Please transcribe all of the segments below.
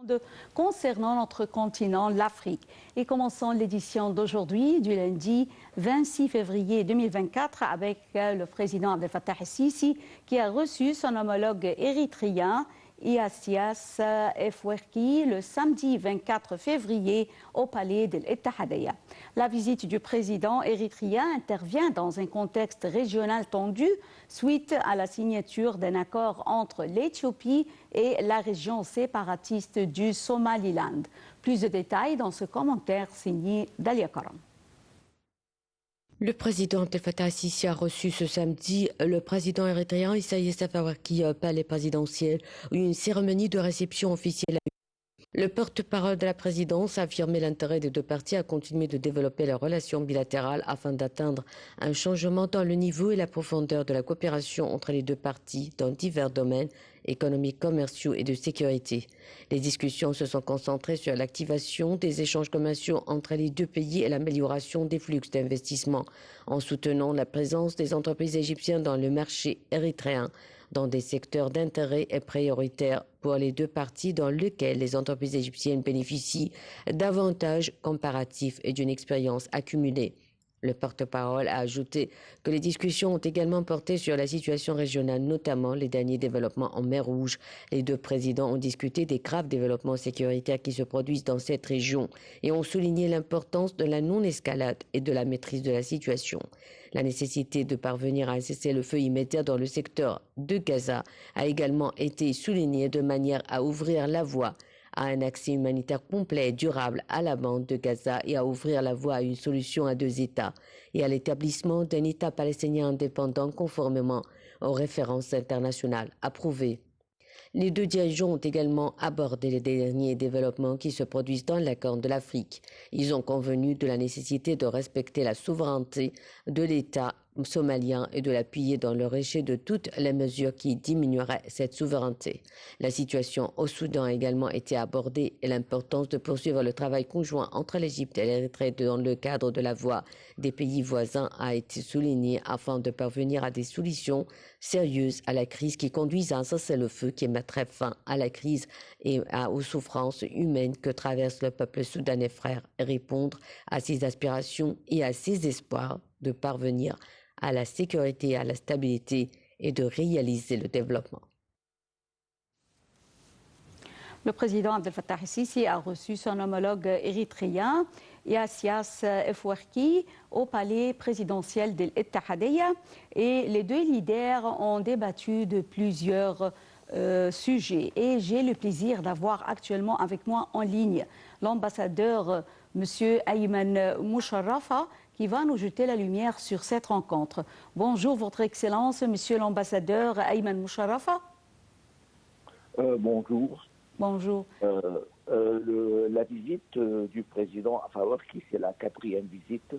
Code concernant notre continent, l'Afrique. Et commençons l'édition d'aujourd'hui, du lundi 26 février 2024, avec le président Abdel Fattah el-Sisi qui a reçu son homologue érythréen Iasias Afwerki le samedi 24 février au palais de l'Ittihadiyya. La visite du président érythréen intervient dans un contexte régional tendu suite à la signature d'un accord entre l'Éthiopie et la région séparatiste du Somaliland. Plus de détails dans ce commentaire signé Dalia Karam. Le président Abdel Fattah el-Sisi a reçu ce samedi le président érythréen Iasias Afwerki au palais présidentiel où une cérémonie de réception officielle a eu. Le porte-parole de la présidence a affirmé l'intérêt des deux parties à continuer de développer leurs relations bilatérales afin d'atteindre un changement dans le niveau et la profondeur de la coopération entre les deux parties dans divers domaines économiques, commerciaux et de sécurité. Les discussions se sont concentrées sur l'activation des échanges commerciaux entre les deux pays et l'amélioration des flux d'investissement en soutenant la présence des entreprises égyptiennes dans le marché érythréen dans des secteurs d'intérêt et prioritaires pour les deux parties dans lesquels les entreprises égyptiennes bénéficient d'avantages comparatifs et d'une expérience accumulée. Le porte-parole a ajouté que les discussions ont également porté sur la situation régionale, notamment les derniers développements en mer Rouge. Les deux présidents ont discuté des graves développements sécuritaires qui se produisent dans cette région et ont souligné l'importance de la non-escalade et de la maîtrise de la situation. La nécessité de parvenir à un cessez-le-feu immédiat dans le secteur de Gaza a également été soulignée de manière à ouvrir la voie à un accès humanitaire complet et durable à la bande de Gaza et à ouvrir la voie à une solution à deux États et à l'établissement d'un État palestinien indépendant conformément aux références internationales approuvées. Les deux dirigeants ont également abordé les derniers développements qui se produisent dans la Corne de l'Afrique. Ils ont convenu de la nécessité de respecter la souveraineté de l'État somalien et de l'appuyer dans le rejet de toutes les mesures qui diminueraient cette souveraineté. La situation au Soudan a également été abordée et l'importance de poursuivre le travail conjoint entre l'Égypte et l'Érythrée dans le cadre de la voie des pays voisins a été soulignée afin de parvenir à des solutions sérieuses à la crise qui conduisent à un cessez-le-feu qui mettrait fin à la crise et aux souffrances humaines que traverse le peuple soudanais frère et répondre à ses aspirations et à ses espoirs de parvenir à la sécurité, à la stabilité et de réaliser le développement. Le président Abdel Fattah el-Sisi a reçu son homologue érythréen Iasias Afwerki au palais présidentiel de l'Ittihadiyya et les deux leaders ont débattu de plusieurs sujets. Et j'ai le plaisir d'avoir actuellement avec moi en ligne l'ambassadeur M. Ayman Moucharafa qui va nous jeter la lumière sur cette rencontre. Bonjour, Votre Excellence, Monsieur l'ambassadeur Ayman Moucharafa. Bonjour. Bonjour. La visite du président Afwerki, c'est la 4e visite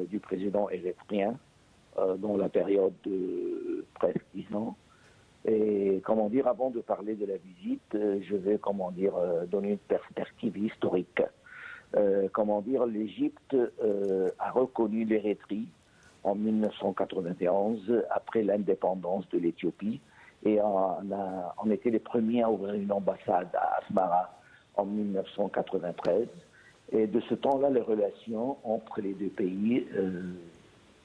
du président érythréen dans la période de presque 10 ans. Et comment dire, avant de parler de la visite, je vais donner une perspective historique. L'Égypte a reconnu l'Érythrée en 1991 après l'indépendance de l'Éthiopie et on était les premiers à ouvrir une ambassade à Asmara en 1993. Et de ce temps-là, les relations entre les deux pays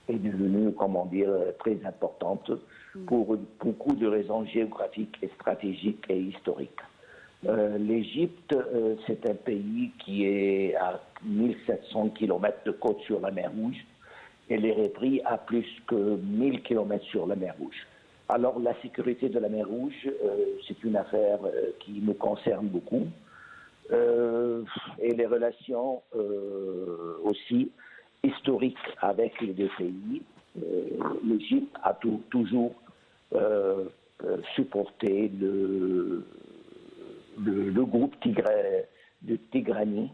est devenue, très importante pour beaucoup de raisons géographiques et stratégiques et historiques. L'Égypte, c'est un pays qui est à 1700 km de côte sur la mer Rouge et l'Érythrée a plus que 1000 km sur la mer Rouge. Alors la sécurité de la mer Rouge, c'est une affaire qui nous concerne beaucoup et les relations aussi historiques avec les deux pays. L'Égypte a toujours supporté le groupe de Tigrani,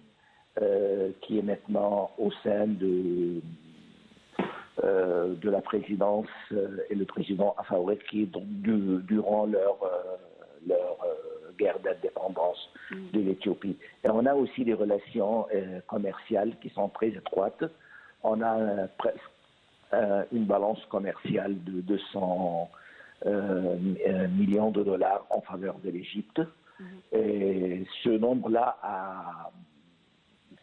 qui est maintenant au sein de la présidence et le président Afwerki durant leur guerre d'indépendance de l'Éthiopie. Et on a aussi des relations commerciales qui sont très étroites. On a une balance commerciale de 200 millions de dollars en faveur de l'Égypte. Et ce nombre-là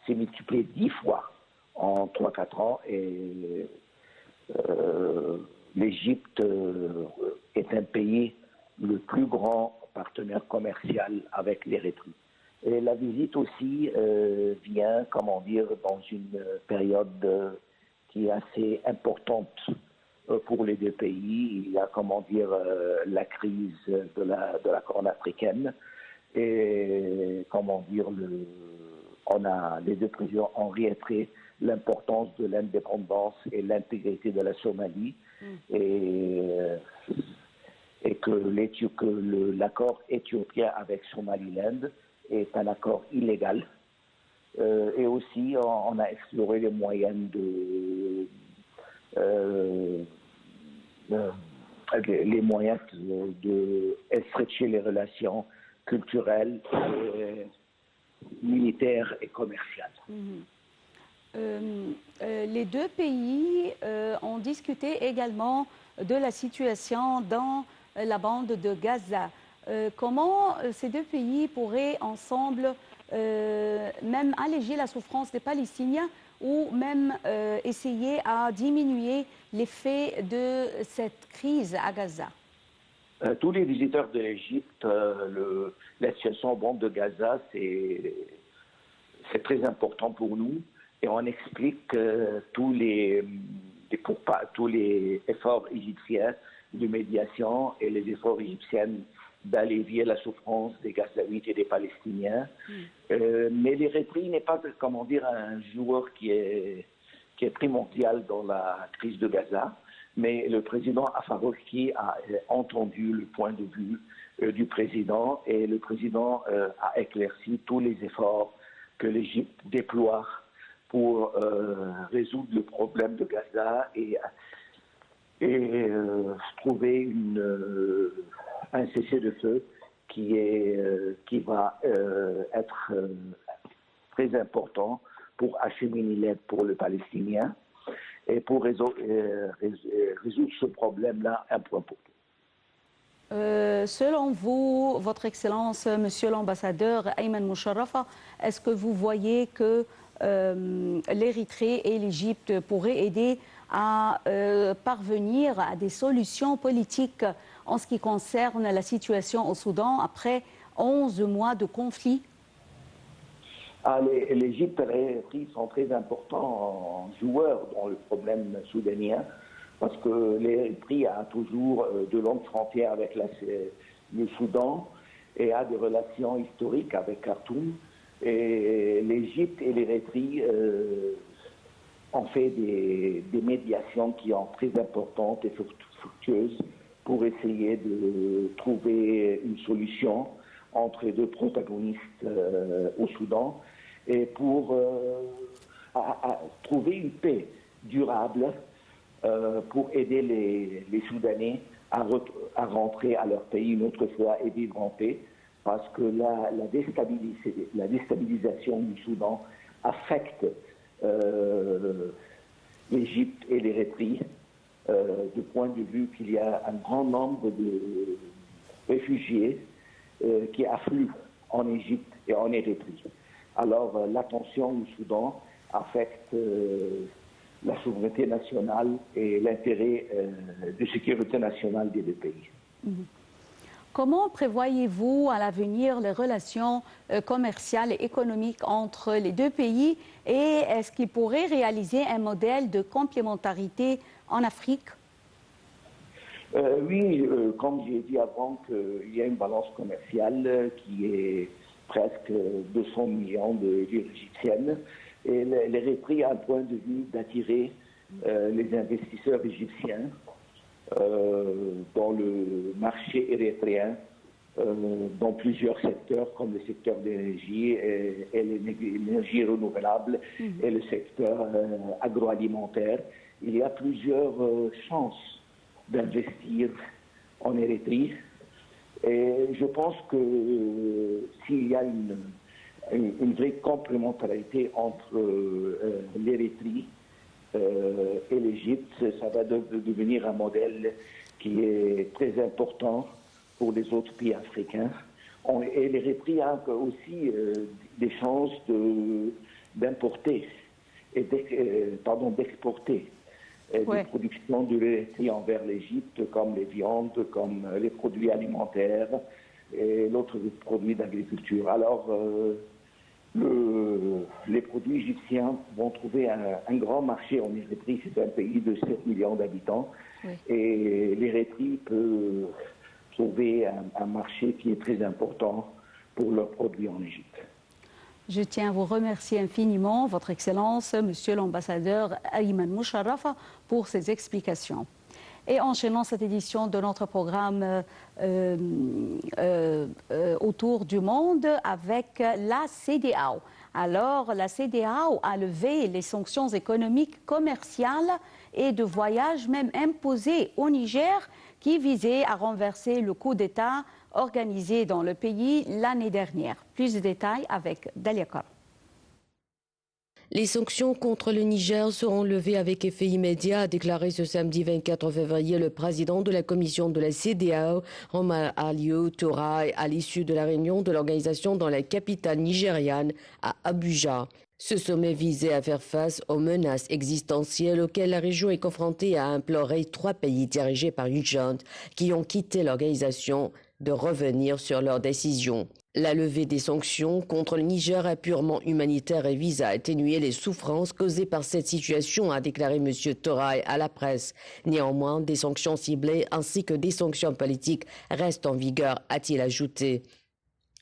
s'est multiplié 10 fois en 3-4 ans et l'Égypte est un pays le plus grand partenaire commercial avec l'Érythrée. Et la visite aussi vient, comment dire, dans une période qui est assez importante pour les deux pays. Il y a, comment dire, la crise de la Corne africaine et, comment dire, les deux présidents ont réitéré l'importance de l'indépendance et l'intégrité de la Somalie et que l'accord éthiopien avec Somaliland est un accord illégal. Et aussi, on a exploré les moyens de stretcher les relations culturelles, militaires et commerciales. Les deux pays ont discuté également de la situation dans la bande de Gaza. Comment ces deux pays pourraient ensemble même alléger la souffrance des Palestiniens ou même essayer à diminuer l'effet de cette crise à Gaza? Tous les visiteurs de l'Égypte, la situation en bande de Gaza, c'est très important pour nous. Et on explique tous les efforts égyptiens de médiation et les efforts égyptiens d'allévier la souffrance des Gazaouites et des Palestiniens. Mais l'Érythrée n'est pas, comment dire, un joueur qui est primordial dans la crise de Gaza. Mais le président Afwerki a entendu le point de vue du président et le président a éclairci tous les efforts que l'Égypte déploie pour résoudre le problème de Gaza et trouver un cessez-le-feu qui va être très important pour acheminer l'aide pour le Palestinien et pour résoudre ce problème-là un point pour tout. Selon vous, Votre Excellence, Monsieur l'ambassadeur Ayman Moucharafa, est-ce que vous voyez que l'Érythrée et l'Égypte pourraient aider à parvenir à des solutions politiques en ce qui concerne la situation au Soudan après 11 mois de conflit? L'Égypte et l'Érythrée sont très importants joueurs dans le problème soudanien parce que l'Érythrée a toujours de longues frontières avec le Soudan et a des relations historiques avec Khartoum. Et l'Égypte et l'Érythrée ont fait des médiations qui sont très importantes et fructueuses pour essayer de trouver une solution entre les deux protagonistes au Soudan et pour trouver une paix durable pour aider les Soudanais à rentrer à leur pays une autre fois et vivre en paix, parce que la déstabilisation du Soudan affecte l'Égypte et l'Érythrée du point de vue qu'il y a un grand nombre de réfugiés qui affluent en Égypte et en Érythrée. Alors la tension au Soudan affecte la souveraineté nationale et l'intérêt de sécurité nationale des deux pays. Comment prévoyez-vous à l'avenir les relations commerciales et économiques entre les deux pays et est-ce qu'ils pourraient réaliser un modèle de complémentarité en Afrique? Oui, comme j'ai dit avant, qu'il y a une balance commerciale qui est presque 200 millions de livres égyptiennes. Et l'Érythrée a un point de vue d'attirer les investisseurs égyptiens dans le marché érythréen, dans plusieurs secteurs, comme le secteur de l'énergie et l'énergie renouvelable et le secteur agroalimentaire. Il y a plusieurs chances d'investir en Érythrée. Et je pense que s'il y a une vraie complémentarité entre l'Érythrée et l'Égypte, ça va devenir un modèle qui est très important pour les autres pays africains. Et l'Érythrée a aussi des chances d'importer et d'exporter des productions de l'Érythrée envers l'Égypte, comme les viandes, comme les produits alimentaires et d'autres produits d'agriculture. Alors, les produits égyptiens vont trouver un grand marché en Érythrée. C'est un pays de 7 millions d'habitants. Oui. Et l'Érythrée peut trouver un marché qui est très important pour leurs produits en Égypte. Je tiens à vous remercier infiniment, Votre Excellence, Monsieur l'ambassadeur Ayman Moucharafa, pour ces explications. Et enchaînons cette édition de notre programme autour du monde avec la CEDEAO. Alors, la CEDEAO a levé les sanctions économiques, commerciales et de voyage même imposées au Niger qui visaient à renverser le coup d'État organisé dans le pays l'année dernière. Plus de détails avec Dalia Kar. Les sanctions contre le Niger seront levées avec effet immédiat, a déclaré ce samedi 24 février le président de la commission de la CEDEAO, Omar Aliou Touraï, à l'issue de la réunion de l'organisation dans la capitale nigériane, à Abuja. Ce sommet visait à faire face aux menaces existentielles auxquelles la région est confrontée et à implorer 3 pays dirigés par une junte qui ont quitté l'organisation de revenir sur leurs décisions. La levée des sanctions contre le Niger est purement humanitaire et vise à atténuer les souffrances causées par cette situation, a déclaré M. Touraï à la presse. Néanmoins, des sanctions ciblées ainsi que des sanctions politiques restent en vigueur, a-t-il ajouté.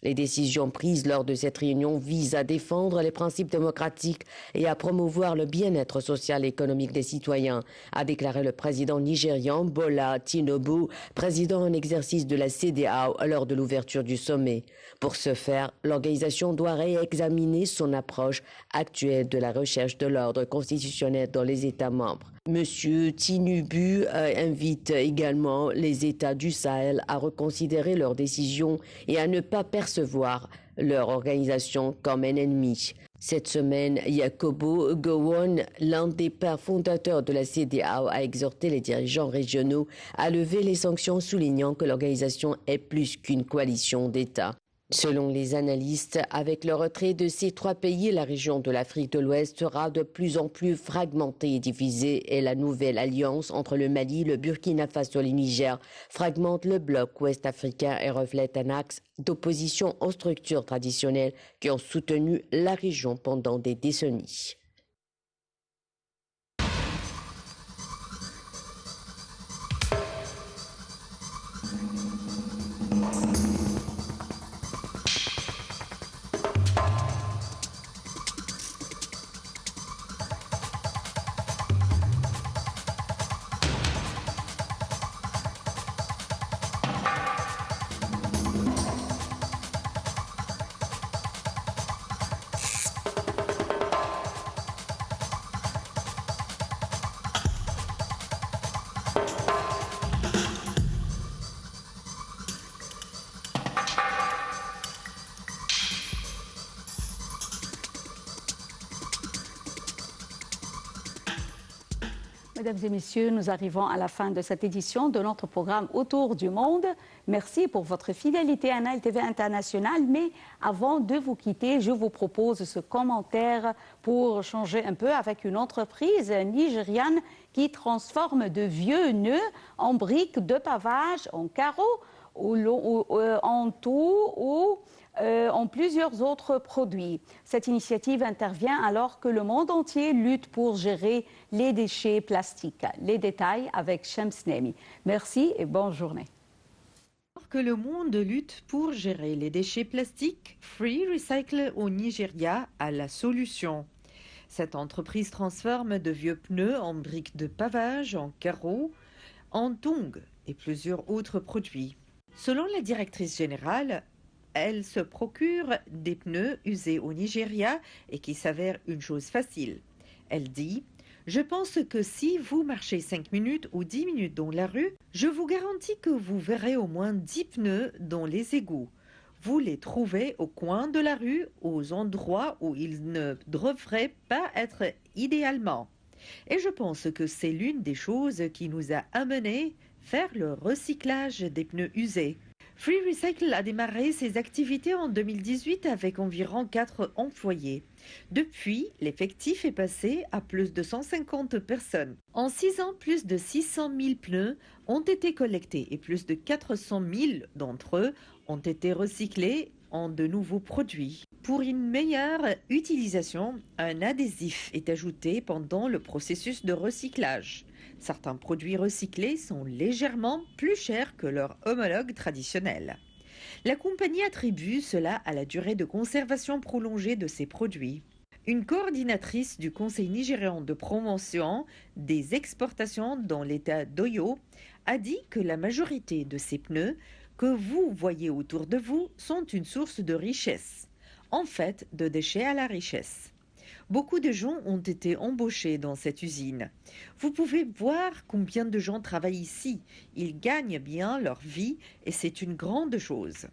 Les décisions prises lors de cette réunion visent à défendre les principes démocratiques et à promouvoir le bien-être social et économique des citoyens, a déclaré le président nigérian Bola Tinubu, président en exercice de la CEDEAO lors de l'ouverture du sommet. Pour ce faire, l'organisation doit réexaminer son approche actuelle de la recherche de l'ordre constitutionnel dans les États membres. Monsieur Tinubu invite également les États du Sahel à reconsidérer leurs décisions et à ne pas percevoir leur organisation comme un ennemi. Cette semaine, Yakubu Gowon, l'un des pères fondateurs de la CEDEAO, a exhorté les dirigeants régionaux à lever les sanctions, soulignant que l'organisation est plus qu'une coalition d'États. Selon les analystes, avec le retrait de ces 3 pays, la région de l'Afrique de l'Ouest sera de plus en plus fragmentée et divisée et la nouvelle alliance entre le Mali, le Burkina Faso et le Niger fragmente le bloc ouest-africain et reflète un axe d'opposition aux structures traditionnelles qui ont soutenu la région pendant des décennies. Mesdames et messieurs, nous arrivons à la fin de cette édition de notre programme Autour du monde. Merci pour votre fidélité à Nile TV International. Mais avant de vous quitter, je vous propose ce commentaire pour changer un peu avec une entreprise nigériane qui transforme de vieux nœuds en briques de pavage, en carreaux, en tout ou en plusieurs autres produits. Cette initiative intervient alors que le monde entier lutte pour gérer les déchets plastiques. Les détails avec Shams Nemi. Merci et bonne journée. Alors que le monde lutte pour gérer les déchets plastiques, Free Recycle au Nigeria a la solution. Cette entreprise transforme de vieux pneus en briques de pavage, en carreaux, en tongs et plusieurs autres produits. Selon la directrice générale, elle se procure des pneus usés au Nigeria et qui s'avèrent une chose facile. Elle dit « Je pense que si vous marchez 5 minutes ou 10 minutes dans la rue, je vous garantis que vous verrez au moins 10 pneus dans les égouts. Vous les trouvez au coin de la rue, aux endroits où ils ne devraient pas être idéalement. Et je pense que c'est l'une des choses qui nous a amenés à faire le recyclage des pneus usés. Free Recycle a démarré ses activités en 2018 avec environ 4 employés. Depuis, l'effectif est passé à plus de 150 personnes. En 6 ans, plus de 600 000 pneus ont été collectés et plus de 400 000 d'entre eux ont été recyclés en de nouveaux produits. Pour une meilleure utilisation, un adhésif est ajouté pendant le processus de recyclage. Certains produits recyclés sont légèrement plus chers que leurs homologues traditionnels. La compagnie attribue cela à la durée de conservation prolongée de ces produits. Une coordinatrice du Conseil nigérian de promotion des exportations dans l'État d'Oyo a dit que la majorité de ces pneus que vous voyez autour de vous sont une source de richesse, en fait de déchets à la richesse. Beaucoup de gens ont été embauchés dans cette usine. Vous pouvez voir combien de gens travaillent ici. Ils gagnent bien leur vie et c'est une grande chose.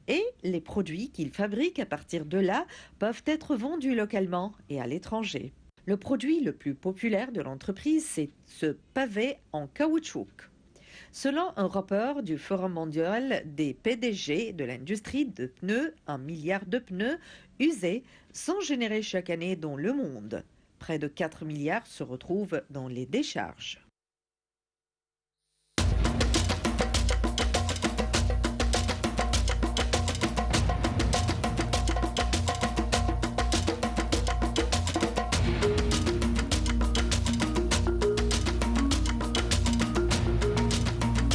Et les produits qu'ils fabriquent à partir de là peuvent être vendus localement et à l'étranger. Le produit le plus populaire de l'entreprise, c'est ce pavé en caoutchouc. Selon un rapport du Forum mondial des PDG de l'industrie de pneus, 1 milliard de pneus usés sont générés chaque année dans le monde. Près de 4 milliards se retrouvent dans les décharges.